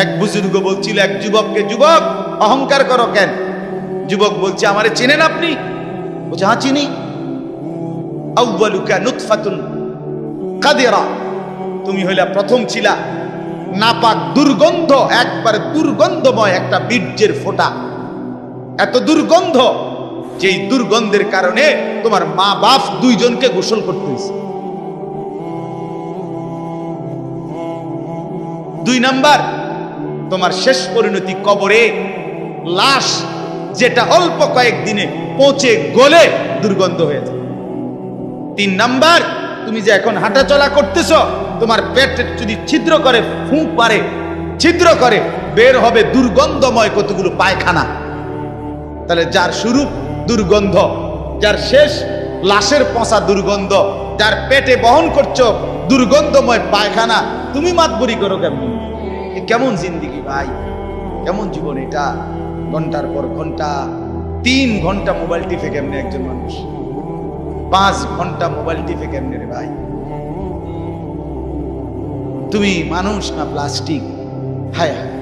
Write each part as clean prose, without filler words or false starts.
এক বুজুর্গ বলছিল এক যুবককে, যুবক অহংকার করো কেন? যুবক বলছে, আমারে চেনেন আপনি? বলছে, হ্যাঁ চিনি। আউয়ালুকা নুতফাতুন কাদিরা, তুমি হইলা প্রথম ছিলা নাপাক দুর্গন্ধ, একবারে দুর্গন্ধময় একটা বীর্যের ফোঁটা, এত দুর্গন্ধ, যেই দুর্গন্ধের কারণে তোমার মা বাপ দুইজনকে গোসল করতে হয়েছে। 2 নাম্বার, তোমার শেষ পরিণতি কবরে, লাশ যেটা অল্প কয়েকদিনে পচে গলে দুর্গন্ধ হয়ে যায়। 3 নাম্বার, তুমি যে এখন হাঁটা চলা করতেছ, তোমার পেটে যদি ছিদ্র করে, ফুঁক পারে, ছিদ্র করে, বের হবে দুর্গন্ধময় কতগুলো পায়খানা। তাহলে যার শুরু দুর্গন্ধ, যার শেষ লাশের পচা দুর্গন্ধ, যার পেটে বহন করছো দুর্গন্ধময় পায়খানা, তুমি মাতবরি করো কেমন? কেমন জিন্দিগি ভাই, কেমন জীবন এটা? ঘন্টার পর ঘন্টা, 3 ঘন্টা মোবাইল টিপে কেমনে একজন মানুষ? 5 ঘন্টা মোবাইল টিপে কেমনে রে ভাই? তুমি মানুষ না প্লাস্টিক? হায় হায়,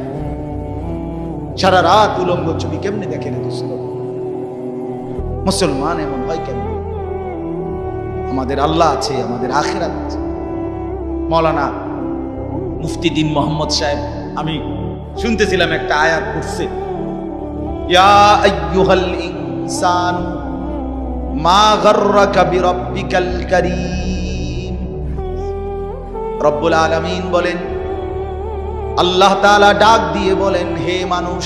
সারা রাত উলঙ্গ ছবি কেমনে দেখে রে দোস্ত? মুসলমান এমন হয় কেমন? আমাদের আল্লাহ আছে, আমাদের আখিরাত আছে। মৌলানা মুফতি দ্বীন মোহাম্মদ সাহেব, আমি শুনতেছিলাম একটা আয়াত পড়ছে, ইয়া আইয়ুহাল ইনসান মা গাররাকা বিরাব্বিকাল কারীম। রব্বুল আলামিন বলেন, আল্লাহ তাআলা ডাক দিয়ে বলেন, হে মানুষ,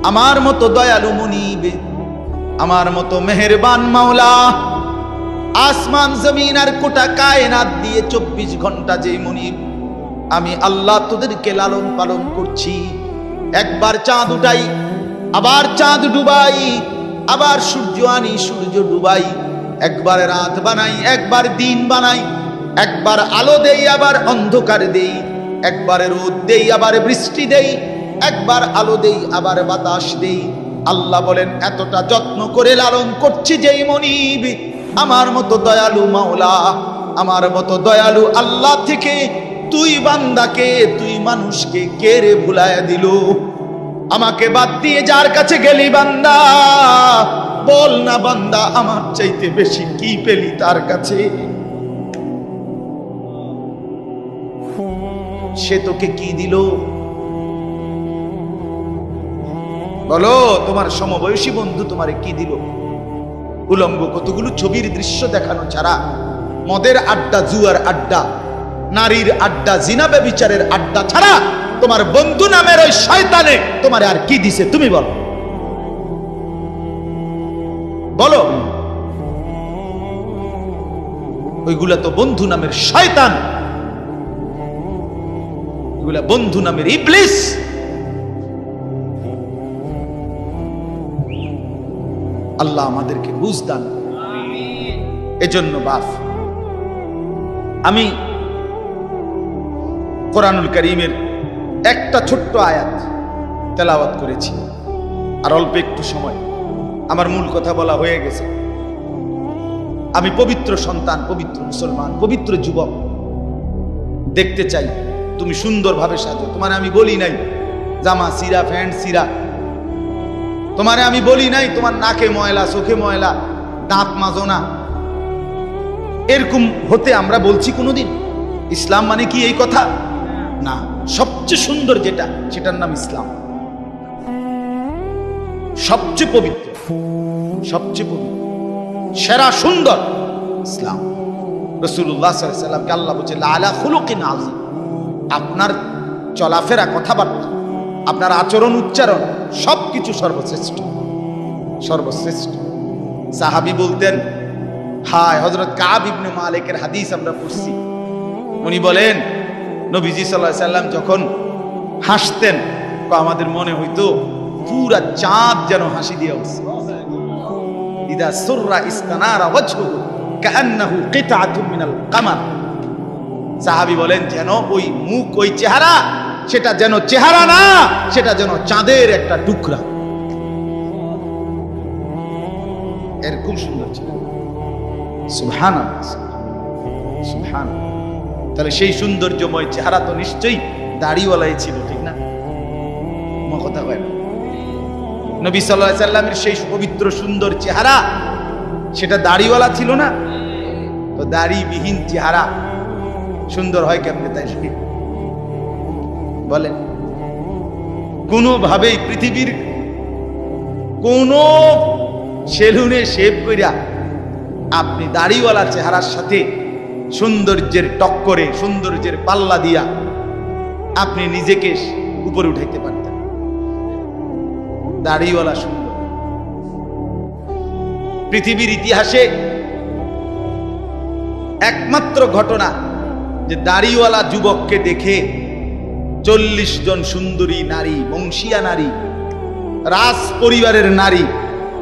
আমার মতো দয়ালু মুনিব, আমার মতো মেহেরবান মাওলা, আসমান জমিন আর গোটা কায়নাত দিয়ে 24 ঘন্টা যে মুনিব, আমি আল্লাহ তোদেরকে লালন পালন করছি। একবার চাঁদ উঠাই, আবার চাঁদ ডুবাই, আবার সূর্য আনি, সূর্য ডুবাই, একবার রাত বানাই, একবার দিন বানাই, একবার আলো দেই, আবার অন্ধকার দেই, একবার রোদ দেই, আবার বৃষ্টি দেই, একবার আলো দেই, আবার বাতাস দেই। আল্লাহ বলেন, এতটা যত্ন করে লালন করছি যেই মনিব, আমার মতো দয়ালু মাওলা, আমার মতো দয়ালু আল্লাহ থেকে তুই বান্দাকে, তুই মানুষকে কে রে ভুলায়া দিল? আমাকে বাদ দিয়ে যার কাছে গেলি বান্দা, বল না বান্দা, আমার চাইতে বেশি কি পেলি তার কাছে? সে তোকে কি দিল? বলো, তোমার সমবয়সী বন্ধু তোমারে কি দিল? উলঙ্গ কতগুলো ছবির দৃশ্য দেখানো ছাড়া, মদের আড্ডা, জুয়ার আড্ডা, নারীর আড্ডা, জিনা ব্যভিচারের আড্ডা ছাড়া তোমার বন্ধু নামের ওই শয়তানে তোমারে আর কি দিছে? তুমি বলো, বলো। ওইগুলা তো বন্ধু নামের শয়তান, ওইগুলা বন্ধু নামের ইবলিস। আল্লাহ আমাদেরকে বুঝ দান। এজন্য বাপ, আমি কোরআনুল কারীমের একটা ছোট্ট আয়াত তেলাওয়াত করেছি, আর অল্প একটু সময়, আমার মূল কথা বলা হয়ে গেছে। আমি পবিত্র সন্তান, পবিত্র মুসলমান, পবিত্র যুবক দেখতে চাই তুমি সুন্দরভাবে সাজো। তোমার আমি বলি নাই জামা সিরা, প্যান্ট সিরা, তোমারে আমি বলি নাই তোমার নাকে ময়লা, চোখে ময়লা, দাঁত মাজো না, এরকম হতে আমরা বলছি কোনোদিন? ইসলাম মানে কি এই কথা? না, সবচেয়ে সুন্দর যেটা, সেটার নাম ইসলাম। সবচেয়ে পবিত্র, সবচেয়ে পবিত্র, সেরা সুন্দর ইসলাম। রাসূলুল্লাহ সাল্লাল্লাহু আলাইহি ওয়াসাল্লামকে আল্লাহ বলেছে লাআলা খুলুকিন আযীম। আপনার চলাফেরা, কথাবার্তা, আপনার আচরণ, উচ্চারণ সবকিছু সর্বশ্রেষ্ঠ, সর্বশ্রেষ্ঠ। সাহাবী বলতেন, হায়, হযরত কাব ইবনে মালিকের হাদিস আমরা পড়ছি, উনি বলেন নবীজি সাল্লাল্লাহু আলাইহি ওয়াসাল্লাম যখন হাসতেন, আমাদের মনে হইতো পুরা চাঁদ যেন হাসি দিয়ে উঠছে। ইদা সুররা ইস্তানারা ওয়াজহুহু কাআন্নাহু কিতআতুম মিনাল কামার। সাহাবী বলেন, যেন ওই মুখ, ওই চেহারা, সেটা যেন চেহারা না, সেটা যেন চাঁদের একটা টুকরা। এরকম সুন্দর ছিল। সুবহানাল্লাহ, সুবহানাল্লাহ। তাহলে সেই সৌন্দর্যময় চেহারা তো নিশ্চয়ই দাড়িওয়ালাই ছিল, ঠিক না? কথা কয় না? নবী সাল্লাল্লাহু আলাইহি সাল্লামের সেই পবিত্র সুন্দর চেহারা, সেটা দাড়িওয়ালা ছিল না? তো দাড়িবিহীন চেহারা সুন্দর হয় কেমনে তাই বলেন? কোনোভাবেই পৃথিবীর কোন সেলুনে শেভ কইরা আপনি দাড়িওয়ালা চেহারার সাথে সৌন্দর্যের টক্করে, সৌন্দর্যের পাল্লা দিয়া আপনি নিজেকে উপরে উঠাইতে পারতেন। দাড়িওয়ালা সুন্দর। পৃথিবীর ইতিহাসে একমাত্র ঘটনা যে দাড়িওয়ালা যুবককে দেখে 40 জন সুন্দরী নারী, বংশীয়া নারী, রাজ পরিবারের নারী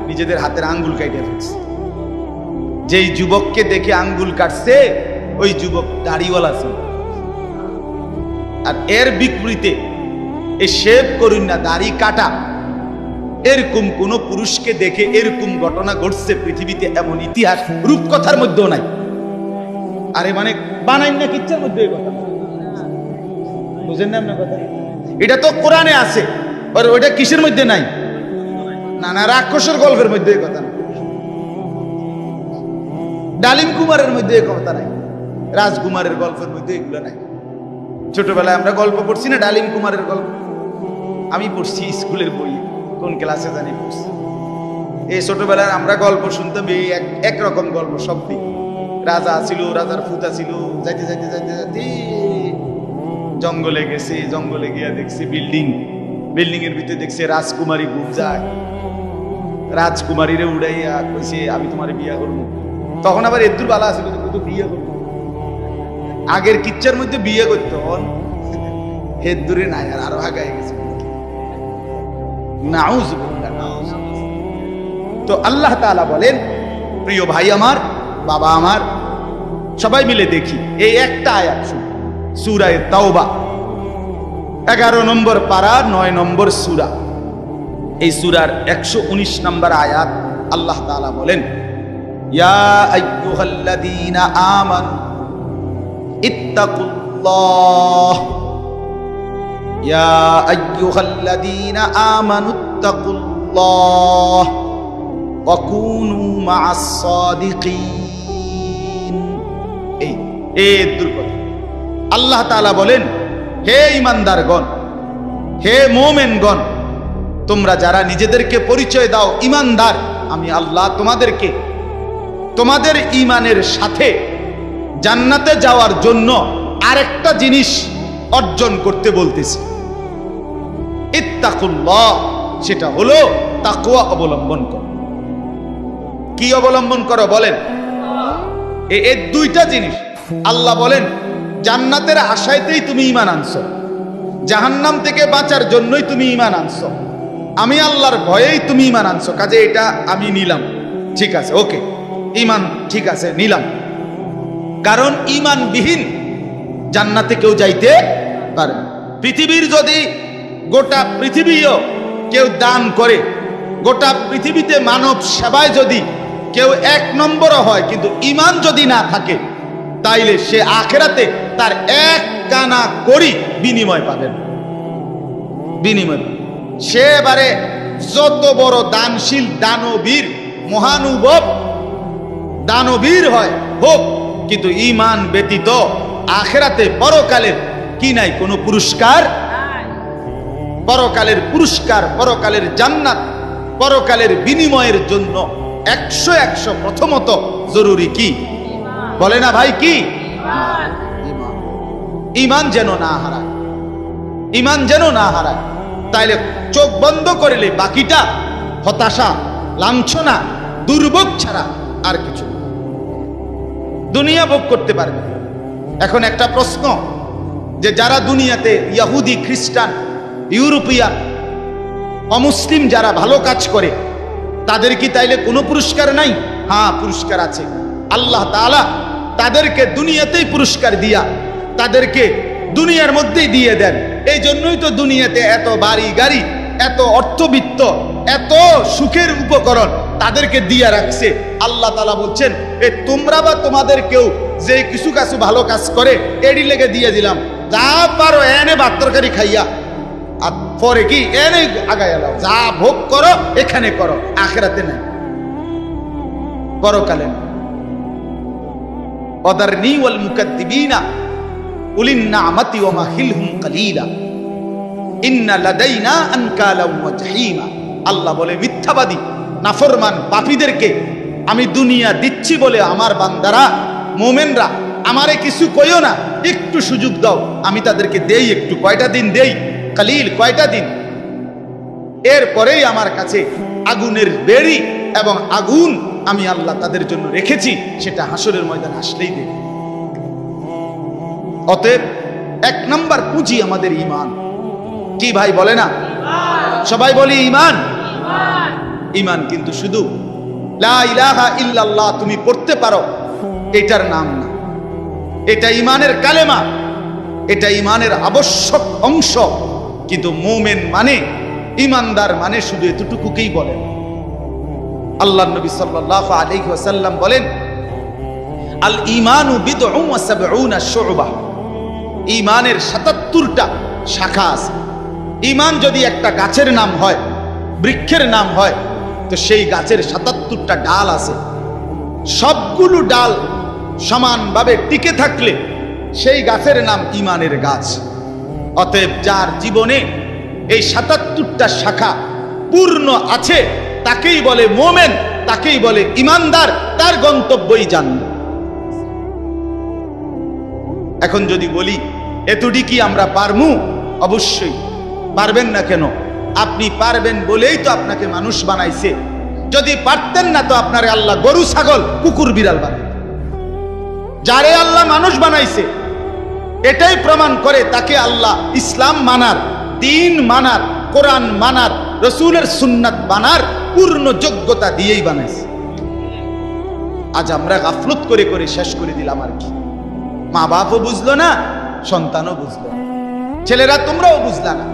নিজেদের হাতের আঙ্গুল কাটে ফেলছে। যেই যুবককে দেখে আঙ্গুল কাটছে ওই যুবক দাড়িওয়ালা ছিল। আর এর বিপরীতে এই শেভ করুন না, দাড়ি কাটা, এরকম কোন পুরুষকে দেখে এরকম ঘটনা ঘটছে পৃথিবীতে এমন ইতিহাস রূপকথার মধ্যেও নাই। আরে মানে বানাই না কিচ্ছার মধ্যে এই কথা, বুঝেন না আপনার কথা? এটা তো কোরআনে আছে, আর ওইটা কিসের মধ্যে নাই? না না, রাক্ষসের গল্পের মধ্যে এই কথা না, ডালিম কুমারের মধ্যে এই কথা নাই, রাজকুমারের গল্পের মধ্যে এগুলো নাই। ছোটবেলায় আমরা গল্প পড়ছি না, ডালিম কুমারের গল্প আমি পড়ছি স্কুলের বই, কোন ক্লাসে জানি পড়ছি। এই ছোটবেলায় আমরা গল্প শুনতাম, এই একরকম গল্প সব দিক। রাজা ছিল, রাজার ফুতা ছিল, যাইতে যাইতে যাইতে যাইতে জঙ্গলে গেছে, জঙ্গলে গিয়া দেখছে বিল্ডিং, বিল্ডিং এর ভিতরে দেখছে রাজকুমারী ঘুম যায়, রাজকুমারীরে উড়াইয়া কইছে আমি তোমার বিয়া করবো। তখন আবার এদুর বালা ছিল তো বিয়ে করবো, আগের কিচ্ছার মধ্যে বিয়ে করতো, হেদুরে নাই, আর আরো আগায় গেছে। তো আল্লাহ তাআলা বলেন, প্রিয় ভাই আমার, বাবা আমার, সবাই মিলে দেখি এই একটা আয়াত শুনুন, সূরা তাওবা 11 নম্বর পারা 9 নম্বর সূরা। এই সূরার 119 নম্বর আয়াত আল্লাহ তাআলা বলেন, ইয়া আইয়ুহাল্লাযীনা আমানু ইত্তাকুল্লাহ, ইয়া আইয়ুহাল্লাযীনা আমানু ইত্তাকুল্লাহ ওয়া কুনু মা'আস সাদিকিন। এই দুর্গত আল্লাহ তাআলা বলেন, হে ঈমানদারগণ, হে মুমিনগণ, তোমরা যারা নিজেদেরকে পরিচয় দাও ঈমানদার, আমি আল্লাহ তোমাদেরকে তোমাদের ঈমানের সাথে জান্নাতে যাওয়ার জন্য আরেকটা জিনিস অর্জন করতে বলতেছি, ইত্তাকুল্লাহ, সেটা হলো তাকওয়া অবলম্বন করো। কি অবলম্বন করো বলেন? এই দুইটা জিনিস। আল্লাহ বলেন জান্নাতের আশায়তেই তুমি ঈমান আনছো, জাহান্নাম থেকে বাঁচার জন্যই তুমি ঈমান আনছো, আমি আল্লাহর ভয়েই তুমি ঈমান আনছো, কাজে এটা আমি নিলাম, ঠিক আছে, ওকে, ঈমান ঠিক আছে, নিলাম। কারণ ঈমানবিহীন জান্নাতে কেউ যাইতে পারে না। পৃথিবীর যদি গোটা পৃথিবীও কেউ দান করে, গোটা পৃথিবীতে মানব সেবায় যদি কেউ 1 নম্বরও হয়, কিন্তু ঈমান যদি না থাকে, তাইলে সে আখিরাতে তার 1 কানা করি বিনিময় পাবেন, বিনিময়। সে এবারে যত বড় দানশীল, দানবীর, মহানুভব দানবীর হয় হোক, কিন্তু ঈমান ব্যতীত আখিরাতে পরকালের কি নাই? কোনো পুরস্কার। পরকালের পুরস্কার, পরকালের জান্নাত, পরকালের বিনিময়ের জন্য 100 প্রথমত জরুরি কি বলে না ভাই? কি? ঈমান যেন না হারায়, ঈমান যেন না হারায়। তাইলে চোখ বন্ধ করলে বাকিটা হতাশা, লাঞ্ছনা, দুর্ভোগ ছাড়া আর কিছু দুনিয়া ভোগ করতে পারবে। এখন একটা প্রশ্ন, যে যারা দুনিয়াতে ইহুদি, খ্রিস্টান, ইউরোপিয়ান, অমুসলিম যারা ভালো কাজ করে, তাদের কি তাইলে কোনো পুরস্কার নাই? হ্যাঁ, পুরস্কার আছে। আল্লাহ তাআলা তাদেরকে দুনিয়াতেই পুরস্কার দিয়া তাদেরকে দুনিয়ার মধ্যেই দিয়ে দেন। এই জন্যই তো দুনিয়াতে এত বাড়ি গাড়ি, এত অর্থবিত্ত, এত সুখের উপকরণ তাদেরকে দিয়া রাখছে। আল্লাহ তাআলা বলছেন, এ তোমরা বা তোমাদের কেউ যে কিছু ভালো কাজ করে এডি লেগে দিয়ে দিলাম, যা পারো এনে ভাত তরকারি খাইয়া, আর পরে কি এনে আগায় এলাও, যা ভোগ করো এখানে করো, আখিরাতে নাই, পরকালে না। ওয়াদারনি ওয়াল মুকাদ্দিবিনা উলিন নি'মাতি ওয়া মাহিলহুম কালিলা ইন্না লাদাইনা আনকালা ওয়া জাহিমা। আল্লাহ বলে মিথ্যাবাদী নাফরমান পাপীদেরকে আমি দুনিয়া দিচ্ছি বলে আমার বান্দারা মুমিনরা আমারে কিছু কইও না, একটু সুযোগ দাও, আমি তাদেরকে দেই একটু, কয়টা দিন দেই, কালিল কয়টা দিন, এরপরেই আমার কাছে আগুনের বেড়ি এবং আগুন আমি আল্লাহ তাদের জন্য রেখেছি, সেটা হাসরের ময়দান আসলেই দেবে। অতএব এক নাম্বার পুঁজি আমাদের ঈমান। কি ভাই বলে না? সবাই বলি ঈমান। ঈমান কিন্তু শুধু লা ইলাহা ইল্লাল্লাহ তুমি পড়তে পারো এটার নাম না, এটা ঈমানের কালেমা, এটা ঈমানের আবশ্যক অংশ। কিন্তু মুমিন মানে, ঈমানদার মানে শুধু এতটুকুকেই বলেন। আল্লাহর নবী সাল্লাল্লাহু আলাইহি ওয়াসাল্লাম বলেন, আল ঈমানু বিদউন ওয়া সাবউনা শু'বা। ঈমানের ৭৭টা শাখা আছে। ঈমান যদি একটা গাছের নাম হয়, বৃক্ষের নাম হয়, তো সেই গাছের ৭৭টা ডাল আছে। সবগুলো ডাল সমানভাবে টিকে থাকলে সেই গাছের নাম ঈমানের গাছ। অতএব যার জীবনে এই ৭৭টা শাখা পূর্ণ আছে তাকেই বলে মুমিন, তাকেই বলে ঈমানদার, তার গন্তব্যই জান্নাত। এখন যদি বলি এতটি কি আমরা পারমু? অবশ্যই পারবেন না। কেন? আপনি পারবেন বলেই তো আপনাকে মানুষ বানাইছে। যদি পারতেন না তো আপনারে আল্লাহ গরু ছাগল কুকুর বিড়াল বানাইতেন। যারে আল্লাহ মানুষ বানাইছে এটাই প্রমাণ করে তাকে আল্লাহ ইসলাম মানার, দ্বীন মানার, কোরআন মানার, রাসূলের সুন্নাত মানার পূর্ণ যোগ্যতা দিয়েই বানাইছে। আজ আমরা গাফলত করে করে শেষ করে দিলাম। আর কি, মা বাপও বুঝলো না, সন্তানও বুঝলো না, ছেলেরা তোমরাও বুঝলা না।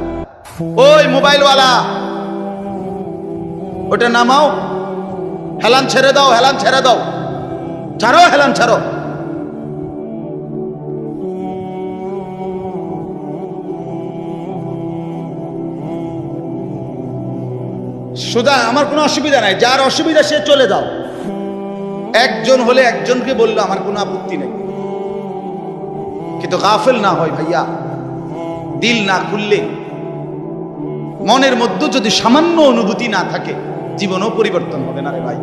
ওই মোবাইলওয়ালা, ওটা নামাও, হেলান ছেড়ে দাও, হেলান ছেড়ে দাও, ছাড়ো, হেলান ছাড়ো। সুদা আমার কোনো অসুবিধা নাই, যার অসুবিধা সে চলে যাও। একজন হলে একজনকে বললো আমার কোনো আপত্তি নেই, কিন্তু গাফেল না হয় ভাইয়া। দিল না খুললে, মনের মধ্যে যদি সামান্য অনুভূতি না থাকে, জীবনও পরিবর্তন হবে না রে ভাই।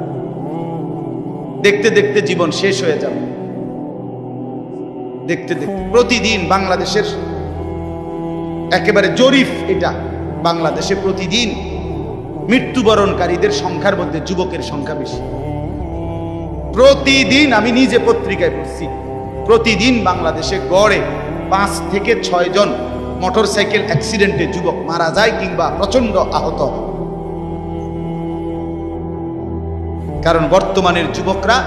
দেখতে দেখতে জীবন শেষ হয়ে যাবে। দেখতে দেখতে প্রতিদিন বাংলাদেশের একেবারে জরিপ এটা, বাংলাদেশে প্রতিদিন মৃত্যুবরণকারীদের সংখ্যার মধ্যে যুবকের সংখ্যা বেশি। প্রতিদিন আমি নিজে পত্রিকায় পড়ছি, প্রতিদিন বাংলাদেশে গড়ে 5 থেকে 6 জন মোটরসাইকেল অ্যাক্সিডেন্টে যুবক মারা যায় কিংবা প্রচন্ড আহত। কারণ বর্তমানের যুবকরা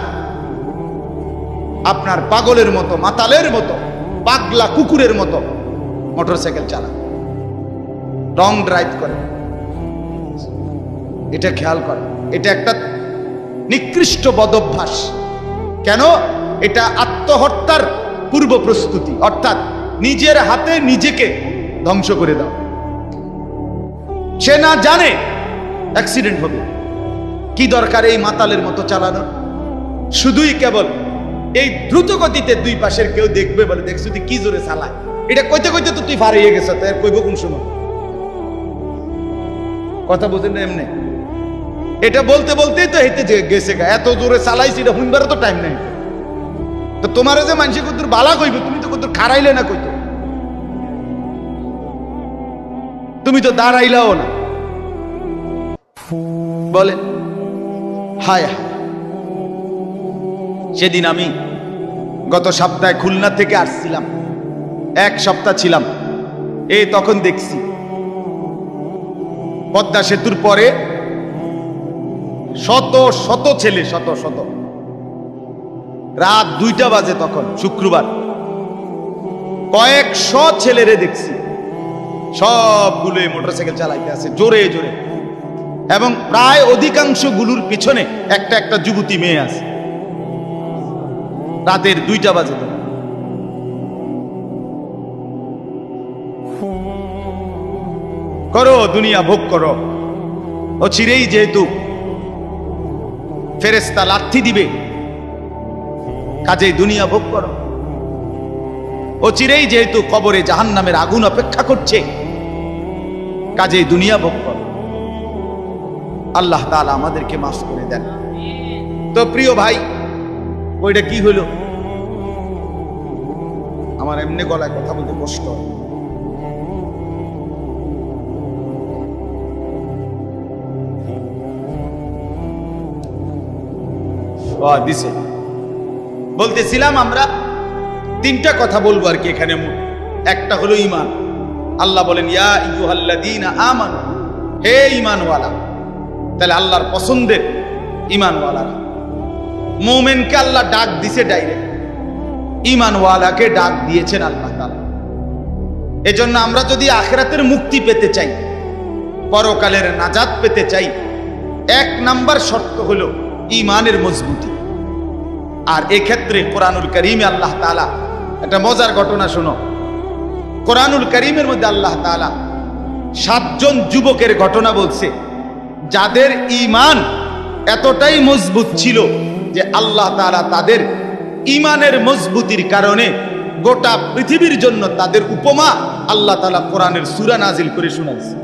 আপনার পাগলের মতো, মাতালের মতো, পাগলা কুকুরের মতো মোটরসাইকেল চালায়, রং ড্রাইভ করে। এটা খেয়াল করে, এটা একটা নিকৃষ্ট বদভ্যাস। কেন? এটা আত্মহত্যার পূর্ব প্রস্তুতি, অর্থাৎ নিজের হাতে নিজেকে ধ্বংস করে দাও। সে না জানে অ্যাক্সিডেন্ট হবে, কি দরকার এই মাতালের মতো চালানো? শুধুই কেবল এই দ্রুত গতিতে দুই পাশের কেউ দেখবে বলে, দেখছো তুই কি জোরে চালায়, এটা কইতে কইতে তো তুই ফারিয়ে গেছ, তাই কইব কোন সময়? কথা বুঝেন না? এমনি এটা বলতে বলতেই তো হেঁটে গেছে, এত জোরে চালাইছি, এটা শুনবারও তো টাইম নেই। তো তোমার যে মানুষে কত বালা কইব, তুমি তো কত খারাইলে না, কইতো তুমি তো দাঁড়াইলাও না। বলে হায় হায়। সেদিন আমি গত সপ্তাহে খুলনা থেকে আসছিলাম, 1 সপ্তাহ ছিলাম। এই তখন দেখছি পদ্মা সেতুর পরে শত শত ছেলে, শত শত, রাত 2টা বাজে তখন শুক্রবার, কয়েকশো ছেলেরে দেখছি, সবগুলো মোটরসাইকেল চালাইতে আছে জোরে জোরে, এবং প্রায় অধিকাংশ গুলোর পিছনে একটা একটা যুবতী মেয়ে আছে। রাতের 2টা বাজে। করো, দুনিয়া ভোগ করো। ও চিরেই যেহেতু ফেরেশতা লাথি দিবে, কাজেই দুনিয়া ভোগ করো। ও চিরেই যেহেতু কবরে জাহান্নামের আগুন অপেক্ষা করছে, কাজেই দুনিয়া ভোগ করো। আল্লাহ তাআলা আমাদেরকে মাফ করে দেন। তো প্রিয় ভাই, ওইটা কি হলো? আমার এমনি গলায় কথা বলতে কষ্ট হয়। দিছে বলতেছিলাম আমরা তিনটা কথা বলবো আর কি এখানে। একটা হলো ঈমান। আল্লাহ বলেন ইয়া আইয়ুহাল্লাযীনা আমানু, হে ঈমানওয়ালা। তাহলে আল্লাহর পছন্দের ঈমানওয়ালারা। মুমিনকে আল্লাহ ডাক দিছে ডাইরেক্ট, ঈমানওয়ালাকে ডাক দিয়েছেন আল্লাহ তাআলা। এজন্য আমরা যদি আখিরাতের মুক্তি পেতে চাই, পরকালের নাজাত পেতে চাই, এক নাম্বার শর্ত হলো ঈমানের মজবুতি। আর এক্ষেত্রে কোরআনুল কারীমে আল্লাহ তাআলা একটা মজার ঘটনা শোনো। কোরআনুল কারীমের মধ্যে আল্লাহ তাআলা 7 জন যুবকের ঘটনা বলছে, যাদের ঈমান এতটাই মজবুত ছিল যে আল্লাহ তাআলা তাদের ঈমানের মজবুতির কারণে গোটা পৃথিবীর জন্য তাদের উপমা আল্লাহ তাআলা কোরআনের সূরা নাজিল করে শোনাইছে।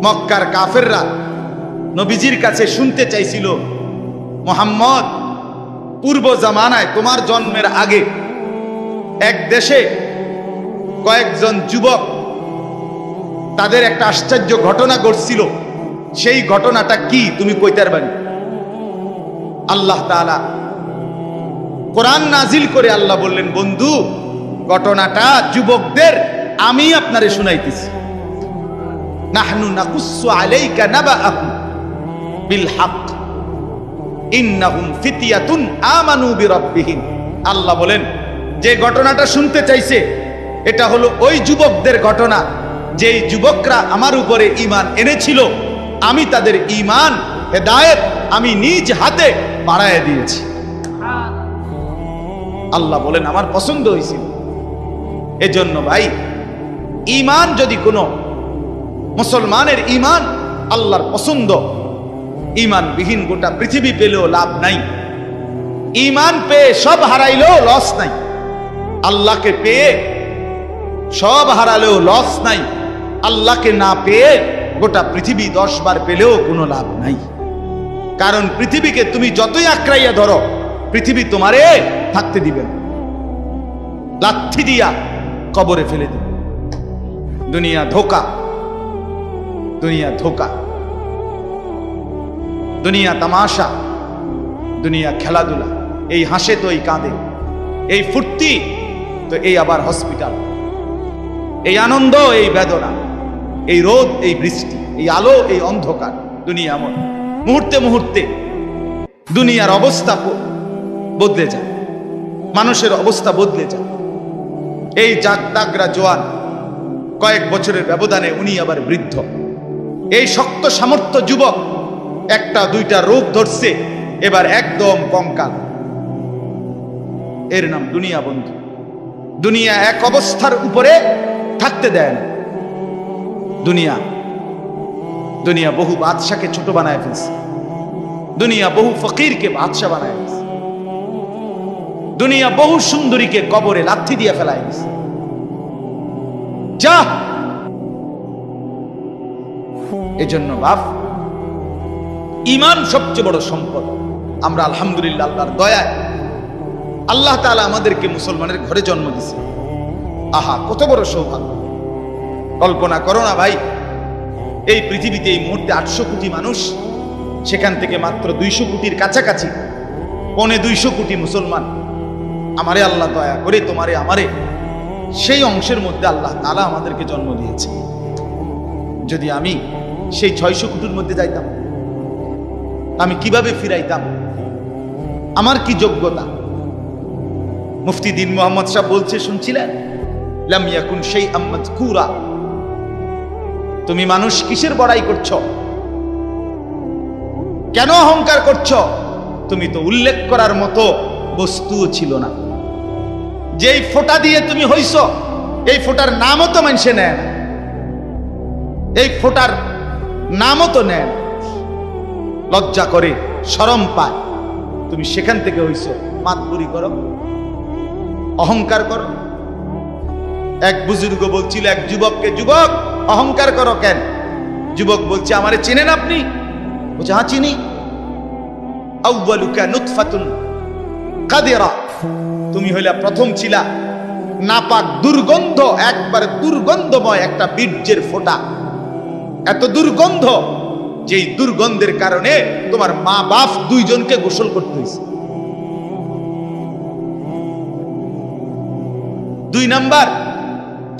মক্কার কাফেররা নবীজির কাছে শুনতে চাইছিল, মুহাম্মদ, পূর্ব জামানায় তোমার জন্মের আগে এক দেশে কয়েকজন যুবক তাদের একটা আশ্চর্য ঘটনা ঘটছিল, সেই ঘটনাটা কি তুমি কইতে পারবেন? আল্লাহ তাআলা কোরআন নাজিল করে আল্লাহ বললেন, বন্ধু, ঘটনাটা যুবকদের আমি আপনারে শুনাইতেছি। নাহনু নাকুসু আলাইকা নাবাআহুম বিল হক ইন্নাহুম ফিতয়াতুন আমানু বিরাব্বিহিম। আল্লাহ বলেন, যে ঘটনাটা শুনতে চাইছে এটা হলো ওই যুবকদের ঘটনা, যেই যুবকরা আমার উপরে ঈমান এনেছিল, আমি তাদের ঈমান হেদায়েত আমি নিজ হাতে বাড়ায় দিয়েছি। আল্লাহ বলেন, আমার পছন্দ হয়েছিল। এজন্য ভাই, ঈমান যদি কোনো মুসলমানের ঈমান আল্লাহর পছন্দ, ঈমানবিহীন গোটা পৃথিবী পেলেও লাভ নাই। ঈমান পেয়ে সব হারাইলেও লস নাই। আল্লাহকে পেয়ে সব হারালেও লস নাই। আল্লাহকে না পেয়ে গোটা পৃথিবী 10 বার পেলেও কোনো লাভ নাই। কারণ পৃথিবীকে তুমি যতই আঁকড়াইয়া ধরো, পৃথিবী তোমারে থাকতে দিবে না, লাথি দিয়া কবরে ফেলে দিবে। দুনিয়া ধোঁকা, দুনিয়া ধোঁকা, দুনিয়া তামাশা, দুনিয়া খেলাধুলা। এই হাসে তো এই কাঁদে, এই ফুর্তি তো এই আবার হসপিটাল, এই আনন্দ এই বেদনা, এই রোদ এই বৃষ্টি, এই আলো এই অন্ধকার। দুনিয়া এমন, মুহূর্তে মুহূর্তে দুনিয়ার অবস্থা বদলে যায়, মানুষের অবস্থা বদলে যায়। এই জাগতাগরা জোয়ান, কয়েক বছরের ব্যবধানে উনি আবার বৃদ্ধ। এই শক্ত সামর্থ্য যুবক, একটা দুইটা রোগ ধরছে, এবার একদম কঙ্কাল। এর নাম দুনিয়া বন্ধু। দুনিয়া এক অবস্থার উপরে থাকতে দেয় না। দুনিয়া দুনিয়া বহু বাদশাকে ছোট বানায় ফেলছে। দুনিয়া বহু ফকিরকে বাদশা বানায় ফেলছে। দুনিয়া বহু সুন্দরীকে কবরে লাথি দিয়ে ফেলায় ফেলছে। যা, এজন্য বাপ, ঈমান সবচেয়ে বড় সম্পদ। আমরা আলহামদুলিল্লাহ আল্লাহর দয়ায় আল্লাহ তাআলা আমাদেরকে মুসলমানের ঘরে জন্ম দিয়েছে। আহা, কত বড় সৌভাগ্য! কল্পনা করো না ভাই, এই পৃথিবীতে এই মুহূর্তে 800 কোটি মানুষ, সেখান থেকে মাত্র 200 কোটির কাছাকাছি, 250 কোটি মুসলমান। আমারে আল্লাহ দয়া করে তোমারে আমারে সেই অংশের মধ্যে আল্লাহ তাআলা আমাদেরকে জন্ম দিয়েছে। যদি আমি সেই 600 কোটির মধ্যে যাইতাম, আমি কিভাবে ফিরাইতাম? আমার কি যোগ্যতা? মুফতি দ্বীন মুহাম্মদ সাহেব বলছে, শুনছিলেন, লাম ইয়াকুন শাইআম মাযকুরা। তুমি মানুষ কিসের বড়াই করছো? কেন অহংকার করছো? তুমি তো উল্লেখ করার মতো বস্তুও ছিল না। যেই ফোঁটা দিয়ে তুমি হইছো, এই ফোটার নামও তো মানুষে নেয় না, এই ফোটার নামও তো নেয় না, লজ্জা করে, শরম পায়। তুমি সেখান থেকে হইছো, মাতবুরি করো, অহংকার করো। এক বুজুর্গ বলছিল এক যুবককে, যুবক অহংকার করো কেন? যুবক বলছে, আমারে চেনেন আপনি? বলছে, হ্যাঁ চিনি। আউয়ালুকা নুতফাতুন কাদিরা, তুমি হইলা প্রথম ছিলা নাপাক দুর্গন্ধ, একবারে দুর্গন্ধময় একটা বীর্যের ফোঁটা, এত দুর্গন্ধ, যেই দুর্গন্ধের কারণে তোমার মা বাপ দুইজনকে গোসল করতে হয়েছে। 2 নাম্বার,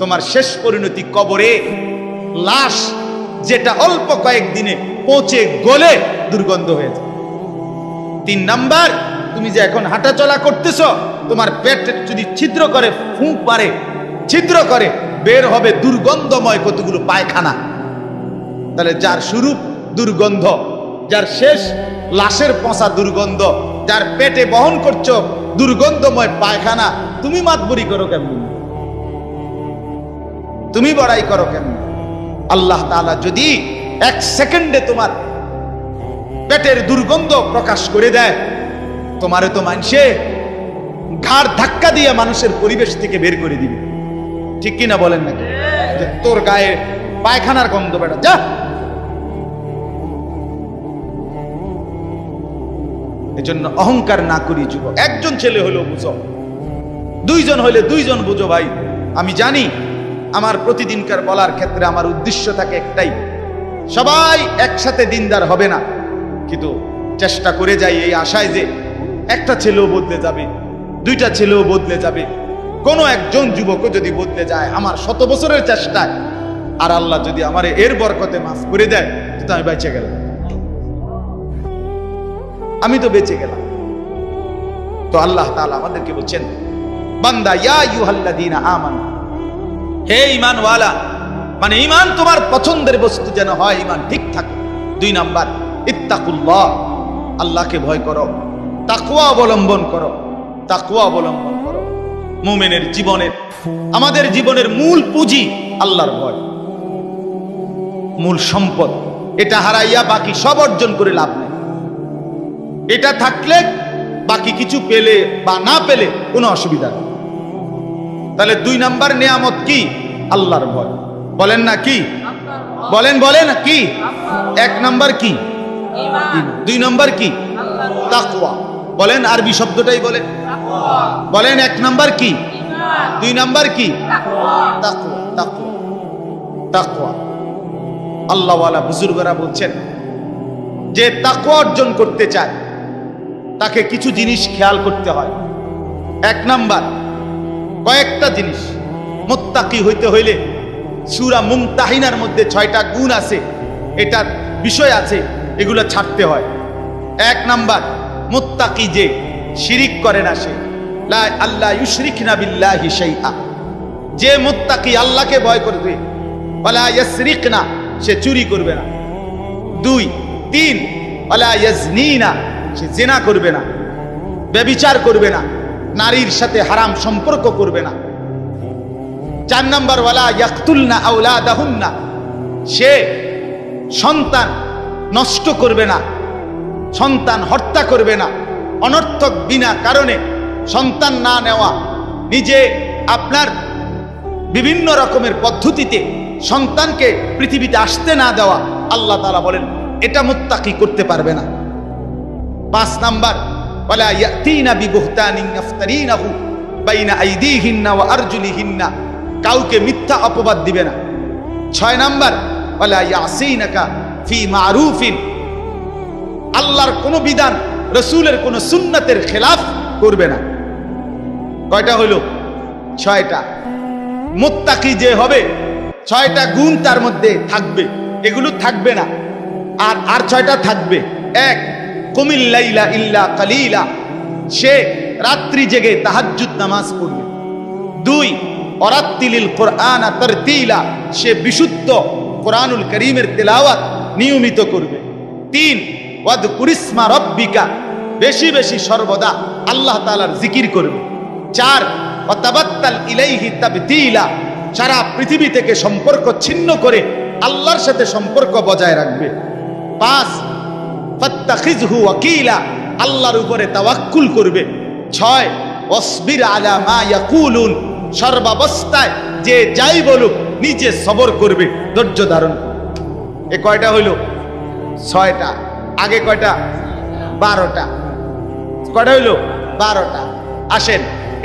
তোমার শেষ পরিণতি কবরে, লাশ যেটা অল্প কয়েকদিনে পচে গলে দুর্গন্ধ হয়ে যায়। 3 নাম্বার, তুমি যে এখন হাঁটা চলা করতেছ, তোমার পেট যদি ছিদ্র করে, ফুঁক পারে, ছিদ্র করে, বের হবে দুর্গন্ধময় কতগুলো পায়খানা। তাহলে যার শুরু দুর্গন্ধ, যার শেষ লাশের পচা দুর্গন্ধ, যার পেটে বহন করছো দুর্গন্ধময় পায়খানা, তুমি মাতবরি করো কেমন? তুমি বড়াই করো কেন? আল্লাহ তাআলা যদি 1 সেকেন্ডে তোমার পেটের দুর্গন্ধ প্রকাশ করে দেয়, তোমারে তো মানুষে ঘাড় ধাক্কা দিয়ে মানুষের পরিবেশ থেকে বের করে দিবে। ঠিক কিনা বলেন নাকি? যে তোর গায়ে পায়খানার গন্ধ, বেটা যা। এজন্য অহংকার না করি যুবক। একজন ছেলে হলেও বুঝো, 2 জন হইলে 2 জন বুঝো। ভাই আমি জানি আমার প্রতিদিনকার বলার ক্ষেত্রে আমার উদ্দেশ্য থাকে একটাই, সবাই একসাথে দিনদার হবে না, কিন্তু চেষ্টা করে যাই এই আশায় যে একটা ছেলেও বদলে যাবে, 2টা ছেলেও বদলে যাবে, কোনো একজন যুবকও যদি বদলে যায় আমার 100 বছরের চেষ্টায়, আর আল্লাহ যদি আমারে এর বরকতে মাফ করে দেয়, তো আমি বেঁচে গেলাম, আমি তো বেঁচে গেলাম। তো আল্লাহ তাআলা আমাদেরকে বলছেন, বান্দা ইয়া আইয়ুহাল্লাযীনা আমানু, হে ঈমানওয়ালা, মানে ঈমান তোমার পছন্দের বস্তু যেন হয়, ঈমান ঠিক থাকে। 2 নাম্বার, ইত্তাকুল্লাহ, আল্লাহকে ভয় করো, তাকওয়া অবলম্বন করো, তাকওয়া অবলম্বন করো। মুমিনের জীবনের, আমাদের জীবনের মূল পুঁজি আল্লাহর ভয়, মূল সম্পদ। এটা হারাইয়া বাকি সব অর্জন করে লাভ নেই। এটা থাকলে বাকি কিছু পেলে বা না পেলে কোনো অসুবিধা নেই। তাহলে 2 নাম্বার নিয়ামত কি? আল্লাহর ভয়। বলেন না কি? বলেন বলেন কি? 1 নাম্বার কি? ঈমান। 2 নাম্বার কি? তাকওয়া। বলেন আরবি শব্দটাই বলেন, বলেন 1 নাম্বার কি? ঈমান। 2 নাম্বার কি? তাকওয়া। তাকওয়া, তাকওয়া, তাকওয়া। আল্লাহওয়ালা বুজুর্গরা বলছেন, যে তাকওয়া অর্জন করতে চায় তাকে কিছু জিনিস খেয়াল করতে হয়। 1 নাম্বার, কয়েকটা জিনিস। মুত্তাকি হইতে হইলে সূরা মুমতাহিনার মধ্যে 6টা গুণ আছে, এটার বিষয় আছে, এগুলো ছাড়তে হয়। 1 নাম্বার, মুত্তাকি যে শিরিক করে না, সে লা আল্লাহ ইউশরিকনা বিল্লাহি শাইআ, যে মুত্তাকি আল্লাহকে ভয় করবে, ওয়ালা ইয়াসরিকনা, সে চুরি করবে না। 2, 3, ওয়ালা ইয়াজনিনা, সে জিনা করবে না, ব্যভিচার করবে না, নারীর সাথে হারাম সম্পর্ক করবে না। 4 নাম্বার, ওয়ালা ইয়াকতুলনা আওলাদাহুন্না, সে সন্তান নষ্ট করবে না, সন্তান হত্যা করবে না, অনর্থক বিনা কারণে সন্তান না নেওয়া, নিজে আপনার বিভিন্ন রকমের পদ্ধতিতে সন্তানকে পৃথিবীতে আসতে না দেওয়া, আল্লাহ তাআলা বলেন এটা মুত্তাকি করতে পারবে না। 5 নাম্বার, ওয়ালা ইয়াতিনা বিবুহতানিন ইফতারিনাহু বাইনা আইদিহিন্না ওয়া আরজুলিহিন্না, কাউকে মিথ্যা অপবাদ দিবে না। 6 নাম্বার, ওয়ালা ইয়াসিনাকা ফি মারুফিন, আল্লাহর কোন বিধান, রাসূলের কোন সুন্নাতের খেলাফ করবে না। কয়টা হলো? 6টা। মুত্তাকি যে হবে 6টা গুণ তার মধ্যে থাকবে, এগুলো থাকবে না। আর 6টা থাকবে। 1, কুমিল লাইলা ইল্লা কালিলা, সে রাত্রি জেগে তাহাজ্জুদ নামাজ পড়বে। 2, ওয়ারাত্তিলিল কুরআনা তারতিলা, সে বিশুদ্ধ কোরআনুল কারীমের তেলাওয়াত নিয়মিত করবে। 3, ওয়াযকুরিসমা রাব্বিকা, বেশি বেশি সর্বদা আল্লাহ তাআলার জিকির করবে। 4, ওয়াতাবাত্তাল ইলাইহি তাবতিলা, সারা পৃথিবী থেকে সম্পর্ক ছিন্ন করে আল্লাহর সাথে সম্পর্ক বজায় রাখবে। 5 ফাত্তাখিযহু ওয়াকিলা, আল্লাহর উপরে তাওয়াক্কুল করবে। 6 ওয়াসবির আলা মা ইয়াকুলুন, সর্বাবস্থায় যে যাই বলুক নিজে সবর করবে, ধৈর্য ধারণ করবে। এ কয়টা হইল? 6টা। আগে কয়টা? 12টা। কয়টা হইল? 12টা। আসেন,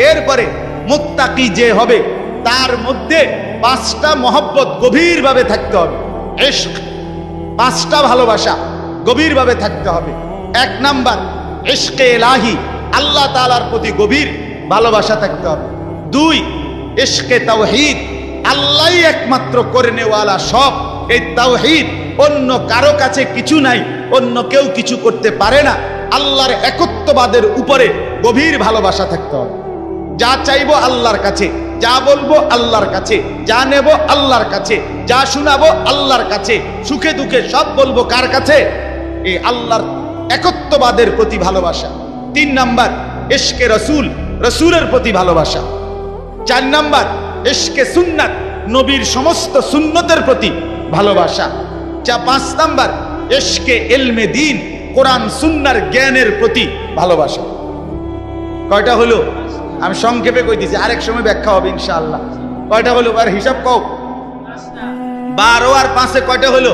এরপরে মুত্তাকি যে হবে তার মধ্যে 5টা মহব্বত গভীরভাবে থাকতে হবে। ইশক, 5টা ভালোবাসা গভীরভাবে থাকতে হবে। 1 নাম্বার ইশকে ইলাহি, আল্লাহ তাআলার প্রতি গভীর ভালোবাসা থাকতে হবে। 2 ইশকে তাওহীদ, আল্লাহই একমাত্র করেনেওয়ালা সব। এই তাওহীদ, অন্য কারো কাছে কিছু নাই, অন্য কেউ কিছু করতে পারে না। আল্লাহর একত্ববাদের উপরে গভীর ভালোবাসা থাকতে হবে। যা চাইবো আল্লাহর কাছে, যা বলবো আল্লাহর কাছে, যা নেব আল্লাহর কাছে, যা শোনাবো আল্লাহর কাছে, সুখে দুঃখে সব বলবো কার কাছে? এই আল্লাহর একত্ববাদের প্রতি ভালোবাসা। 3 নাম্বার ইশকে রাসূল, রাসূলের প্রতি ভালোবাসা। 4 নাম্বার ইশকে সুন্নাত, নবীর সমস্ত সুন্নতের প্রতি ভালোবাসা। 5 নাম্বার ইশকে ইলমে দ্বীন, কোরআন সুন্নাহর জ্ঞানের প্রতি ভালোবাসা। কয়টা হলো? আমি সংক্ষেপে কই দিছি, আরেক সময় ব্যাখ্যা হবে ইনশাআল্লাহ। কয়টা হলো? আর হিসাব কও। 12 আর 5 কয়টা হলো?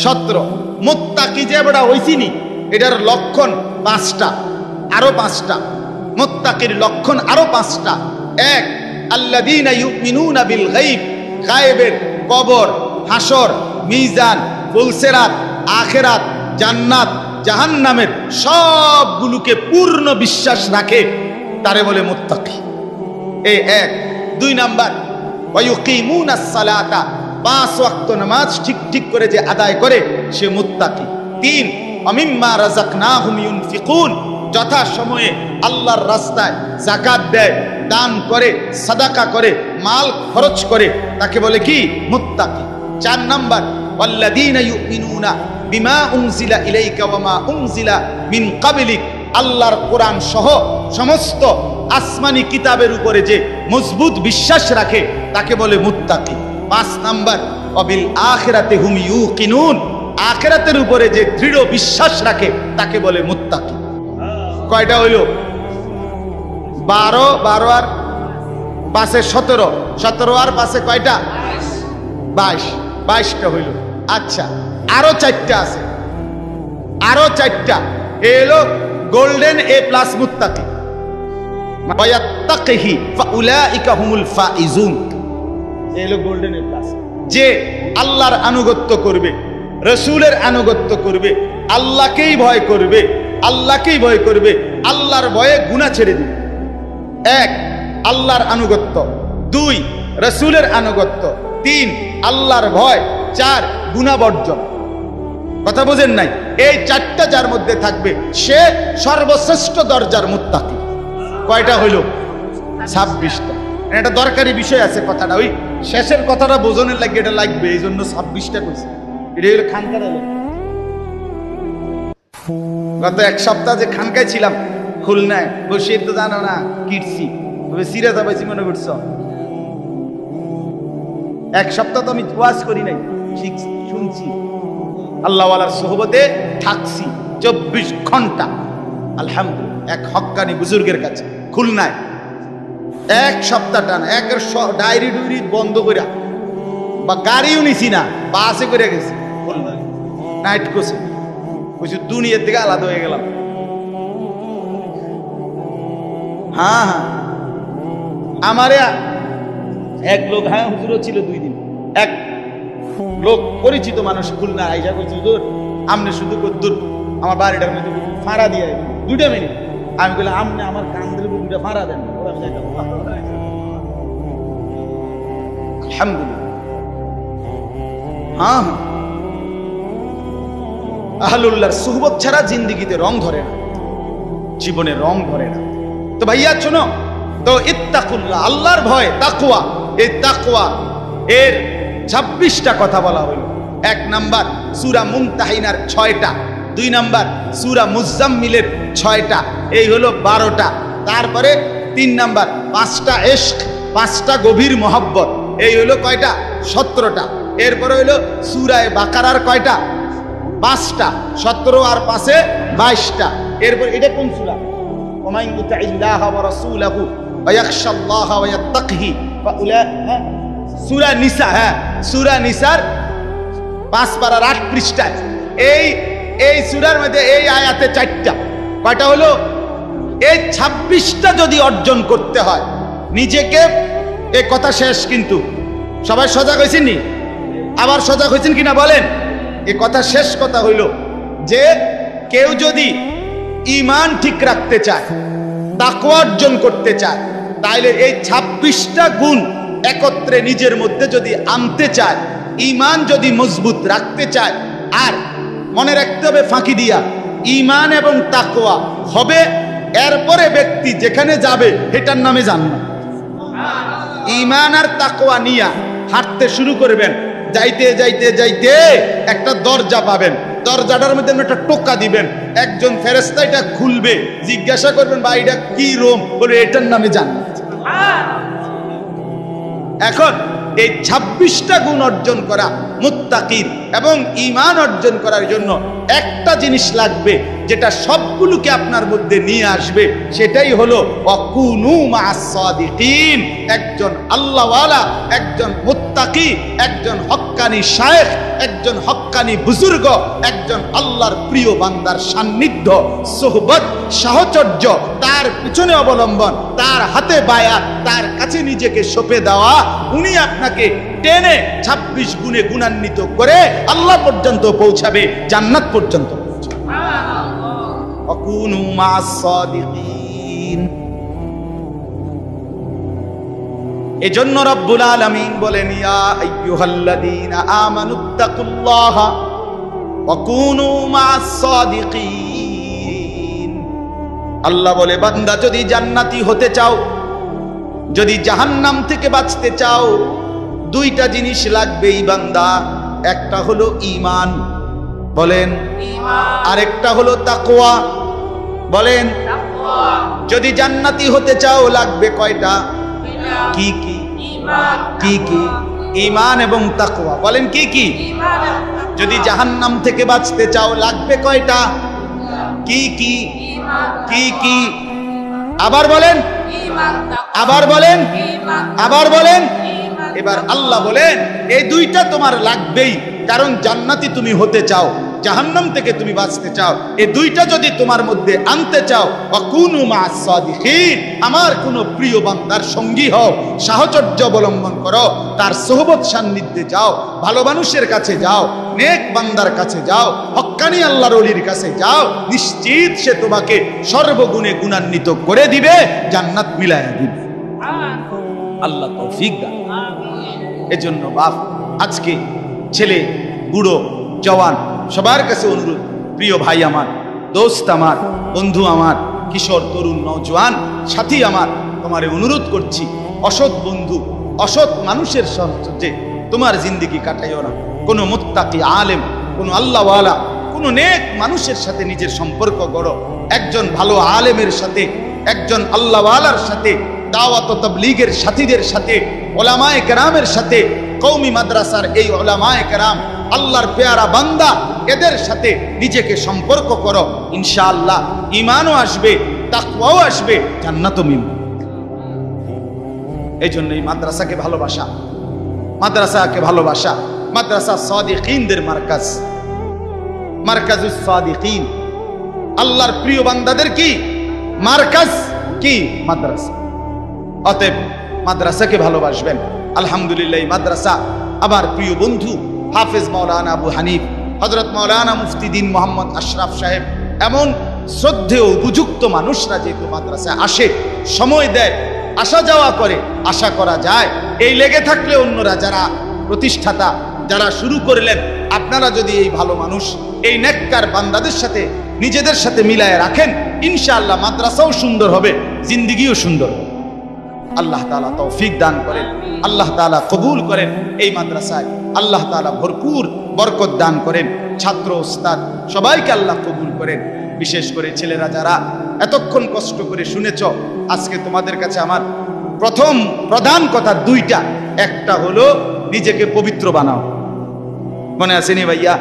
17। মুত্তাকি যে বড় হইছিনি, এটার লক্ষণ 5টা, আরো 5টা। মুত্তাকির লক্ষণ আরো 5টা। 1 আল্লাযীনা ইউমিনুনা বিল গায়ব, গায়েবের, কবর, হাসর, মিজান, ফুলসিরাত, আখিরাত, জান্নাত, জাহান্নামের সবগুলোকে পূর্ণ বিশ্বাস রাখে, তারে বলে মুত্তাকি। এই 1। 2 নাম্বার ওয়ায়ুকিমুনাস সালাতা, 5 ওয়াক্ত নামাজ ঠিক করে যে আদায় করে সে মুত্তাকি। 3 ওয়ামিম্মা রাযাকনাহুম ইউনফিকুন, যথা সময়ে আল্লাহর রাস্তায় যাকাত দেয়, দান করে, সাদাকা করে, মাল খরচ করে, তাকে বলে কি? মুত্তাকি। 4 নাম্বার ওয়াল্লাযীনা ইউমিনুনা বিমা উনজিলা ইলাইকা ওয়া মা উনজিলা মিন ক্বাবলিক, আল্লাহর কোরআন সহ সমস্ত আসমানি কিতাবের উপরে যে মজবুত বিশ্বাস রাখে তাকে বলে মুত্তাকি। 5 নাম্বার ওয়াবিল আখিরাতি হুম ইউকিনুন, আখিরাতের উপরে যে দৃঢ় বিশ্বাস রাখে তাকে বলে মুত্তাকি। কয়টা হইল? 12, 12 আর 5 17, 17 আর 5 কয়টা? 22, 22টা হইল। আচ্ছা, আরো 4টা আছে, আরো 4টা। এলো গোল্ডেন এ প্লাস মুত্তাকি। ওয়ায়াত্তাকিহি ফাউলাইকা হুমুল ফাইজুন, এলো গোল্ডেন এ প্লাস। যে আল্লাহর আনুগত্য করবে, রাসূলের আনুগত্য করবে, আল্লাহকেই ভয় করবে, আল্লাহকেই ভয় করবে, আল্লাহর ভয়ে গুনাহ ছেড়ে দিবে। 1 আল্লাহর আনুগত্য, 2 রাসূলের আনুগত্য, 3 আল্লাহর ভয়, 4 গুনাহ বর্জন। কথা বুঝেন নাই? এই 4টা যার মধ্যে থাকবে সে সর্বশ্রেষ্ঠ দরজার মুত্তাকি। কয়টা হইল? 26টা। এটা দরকারি বিষয় আছে কথাটা, ওই শেষের কথাটা বোঝনের লাগে এটা লাগবে, এই জন্য 26টা কইছে। এটা হলো খানকার। গত 1 সপ্তাহ যে খানকায় ছিলাম খুলনায়, বসে তো জানো না কিটছি, তবে সিরাজা পাইছি মনে করছ। 1 সপ্তাহ তো আমি ওয়াজ করি নাই, শুনছি, আল্লাহওয়ালার সোহবতে থাকছি 24 ঘন্টা আলহামদুলিল্লাহ, এক হক্কানি বুজুর্গের কাছে খুলনায়। 1 সপ্তাহ টানা, একের ডায়েরি ডুইরি বন্ধ করে, বা গাড়িও নিছি না, বাসে করে গেছি খুলনায়, নাইট কোচে। বলছি দুনিয়ার থেকে আলাদা হয়ে গেলাম। হ্যাঁ হ্যাঁ, আমারে এক লোক, হ্যাঁ হুজুরও ছিল 2 দিন, এক লোক পরিচিত মানুষ খুলনা আইসা বলছে হুজুর আমনে শুধু কদ্দুর আমার বাড়িটার মধ্যে ফাঁড়া দিয়ে 2টা মিনিট। আমি বললাম আমনে আমার কান্দের 2টা ফাঁড়া দেন। আলহামদুলিল্লাহ। হ্যাঁ হ্যাঁ, আহলুল্লাহর সুহবত ছাড়া জিন্দেগিতে রং ধরে না, জীবনে রং ধরে না। তো ভাইয়া শোনো, তো ইত্তাকুল্লাহ, আল্লাহর ভয়, তাকওয়া। এই তাকওয়া এর 26টা কথা বলা হলো। 1 নাম্বার সূরা মুমতাহিনার 6টা, 2 নাম্বার সূরা মুজাম্মিলের 6টা, এই হলো 12টা। তারপরে 3 নাম্বার 5টা ইশক, 5টা গভীর মহব্বত, এই হলো কয়টা? 17টা। এরপরে হইলো সূরায়ে বাকারার কয়টা? 5টা। 17 আর 5-এ 22টা। এরপর এটা কোন সূরা? ওমাইন ইউতিল্লাহা ওয়া রাসূলাহু ওয়া ইয়াখশাল্লাহা ওয়া ইয়াত্তাকিহি ফাউলাইকা। সূরা নিসা, হ্যাঁ সূরা নিসার 5 পারার 8 পৃষ্ঠায় এই সূরার মধ্যে এই আয়াতে 4টা। কয়টা হলো? এই 26টা যদি অর্জন করতে হয় নিজেকে, এই কথা শেষ। কিন্তু সবাই সজাগ হয়েছেন নি? আবার সজাগ হয়েছেন কিনা বলেন? এই কথা শেষ কথা হইল যে কেউ যদি ঈমান ঠিক রাখতে চায়, তাকওয়া অর্জন করতে চায়, তাইলে এই 26টা গুণ একত্রে নিজের মধ্যে যদি আনতে চায়, ঈমান যদি মজবুত রাখতে চায়, আর মনে রাখতে হবে ফাঁকি দিয়া ঈমান এবং তাকওয়া হবে, এরপরে ব্যক্তি যেখানে যাবে এটার নামে জান্নাত। ঈমান আর তাকওয়া নিয়া হাঁটতে শুরু করবেন, যাইতে যাইতে যাইতে একটা দরজা পাবেন, দরজাটার মধ্যে একটা টোকা দিবেন, একজন ফেরেশতা এটা খুলবে, জিজ্ঞাসা করবেন ভাই এটা কি রুম? বলে এটার নামে জান্নাত। এখন এই 26টা গুণ অর্জন করা মুত্তাকির এবং ঈমান অর্জন করার জন্য একটা জিনিস লাগবে, যেটা সবগুলোকে আপনার মধ্যে নিয়ে আসবে, সেটাই হলো ওয়াকুনু মা'আস সাদিকিন। একজন আল্লাহওয়ালা, একজন মুত্তাকি, একজন হক্কানি শায়েখ, একজন হক্কানি বুজুর্গ, একজন আল্লাহর প্রিয় বান্দার সান্নিধ্য, সোহবত, সাহচর্য, তার পিছনে অবলম্বন, তার হাতে বায়াত, তার কাছে নিজেকে সঁপে দেওয়া, উনি আপনাকে টেনে 26 গুণে গুণান্বিত করে আল্লাহ পর্যন্ত পৌঁছাবে, জান্নাত পর্যন্ত পৌঁছাবে। ওয়াকুনু মা'আস সাদিকিন। এজন্য রব্বুল আলামিন বলেন ইয়া আইয়ুহাল্লাযীনা আমানুত্তাকুল্লাহা ওয়া কুনু মা'আস সাদিকিন। আল্লাহ বলে বান্দা যদি জান্নাতি হতে চাও, যদি জাহান্নাম থেকে বাঁচতে চাও, 2টা জিনিস লাগবেই বান্দা। একটা হলো ঈমান, বলেন ঈমান, আরেকটা হলো তাকওয়া, বলেন তাকওয়া। যদি জান্নাতি হতে চাও লাগবে কয়টা? কি কি? ঈমান। কি কি? ঈমান এবং তাকওয়া। বলেন কি কি? ঈমান। যদি জাহান্নাম থেকে বাঁচতে চাও লাগবে কয়টা? কি কি? ঈমান। কি কি? আবার বলেন ঈমান, আবার বলেন ঈমান, আবার বলেন ঈমান। এবার আল্লাহ বলেন এই 2টা তোমার লাগবেই, কারণ জান্নাতি তুমি হতে চাও, জাহান্নাম থেকে তুমি বাঁচতে চাও। এই 2টা যদি তোমার মধ্যে আনতে চাও, ওয়াকুনু মা'আস সাদিকিন, আমার কোন প্রিয় বান্দার সঙ্গী হও, সাহচর্য অবলম্বন করো, তার সোহবত সান্নিধ্যে যাও, ভালো মানুষের কাছে যাও, নেক বান্দার কাছে যাও, হক্কানি আল্লাহর ওলির কাছে যাও, নিশ্চিত সে তোমাকে সর্বগুণে গুণান্বিত করে দিবে, জান্নাত মিলায়া দিবে। আল্লাহ তৌফিক দান। এজন্য বাপ, আজকে ছেলে, বুড়ো, জওয়ান সবার কাছে অনুরোধ, প্রিয় ভাই আমার, দোস্ত আমার, বন্ধু আমার, কিশোর, তরুণ, নওজোয়ান সাথী আমার, তোমারে অনুরোধ করছি, অসৎ বন্ধু, অসৎ মানুষের সাথে তোমার জিন্দেগি কাটাইও না। কোনো মুত্তাকি আলেম, কোনো আল্লাহওয়ালা, কোনো নেক মানুষের সাথে নিজের সম্পর্ক গড়ো। একজন ভালো আলেমের সাথে, একজন আল্লাহওয়ালার সাথে, দাওয়াত ও তাবলীগের সাথীদের সাথে, উলামায়ে কেরামের সাথে, কওমি মাদ্রাসার এই উলামায়ে কেরাম, আল্লাহর পেয়ারা বান্দা, এদের সাথে নিজেকে সম্পর্ক করো, ইনশাআল্লাহ ঈমানও আসবে, তাকওয়াও আসবে, জান্নাতও মিলবে। এই জন্যই মাদ্রাসাকে ভালোবাসা, মাদ্রাসাকে ভালোবাসা। মাদ্রাসা সাদিকিনদের মার্কাজ, মার্কাজুস সাদিকিন, আল্লাহর প্রিয় বান্দাদের কি মার্কাজ, কি মাদ্রাসা। অতএব মাদ্রাসাকে ভালোবাসবেন। আলহামদুলিল্লাহ মাদ্রাসা আমার প্রিয় বন্ধু হাফেজ মাওলানা আবু হানিফ, হযরত মাওলানা মুফতি দ্বীন মোহাম্মদ আশরাফ সাহেব, এমন শ্রদ্ধেয় উপযুক্ত মানুষরা যেহেতু মাদ্রাসায় আসে, সময় দেয়, আসা যাওয়া করে, আশা করা যায় এই লেগে থাকলে অন্যরা যারা প্রতিষ্ঠাতা, যারা শুরু করলেন, আপনারা যদি এই ভালো মানুষ, এই নেককার বান্দাদের সাথে নিজেদের সাথে মিলায় রাখেন, ইনশাআল্লাহ মাদ্রাসাও সুন্দর হবে, জিন্দেগিও সুন্দর হবে। আল্লাহ তাআলা তৌফিক দান করেন, আল্লাহ তাআলা কবুল করেন। এই মাদ্রাসায় আল্লাহ তাআলা ভরপুর বরকত দান করেন। ছাত্র, ওস্তাদ সবাইকে আল্লাহ কবুল করেন। বিশেষ করে ছেলেরা যারা এতক্ষণ কষ্ট করে শুনেছ, আজকে তোমাদের কাছে আমার প্রথম প্রধান কথা দুইটা, একটা হলো নিজেকে পবিত্র বানাও। মনে আছে নি ভাইয়া?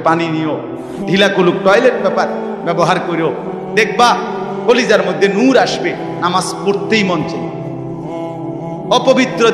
পানি নিও, ঢিলা কুলুক টয়লেট পেপার ব্যবহার করো, দেখবা কলিজার মধ্যে নূর আসবে, নামাজ পড়তেই মন চাই। অপবিত্র